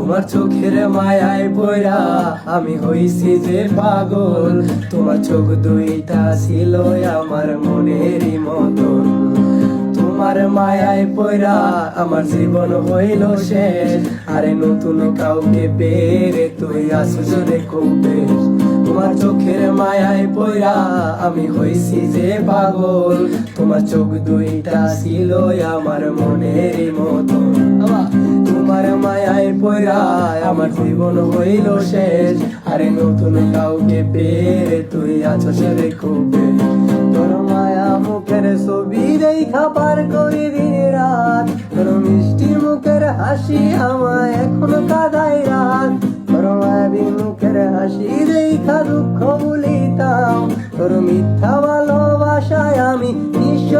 তোমার চোখের মায়ায় পড়া আমি হইছি যে পাগল। তোমার চোখ দুইটা ছিল আমার মনেরই মতন। তোমার মায়ায় পড়া আমার জীবন হইল শেষ। আরে নতুন কাউকে পেরে তুই আসিস রে খুব বেশ। তোমার চোখের মায়ায় পড়া আমি হইছি যে পাগল। তোমার চোখ দুইটা ছিল আমার মনেরই মতন। তোমার মায়ায় পড়া আমার জীবন হইল শেষ। আরে নতুন কাউকে পেরে তুই আছিস রে খুব বেশ। তোর মায়া মুখের ছবি দেখা পার করি দিন রাত। তোর মিষ্টি মুখের হাসি আমায় এখনো কাঁদায় রাত। তোর মায়াবী মুখের হাসি দেখা দুঃখ ভুলিতাম। তোর মিথ্যা ভালোবাসায় আমি নিঃস্ব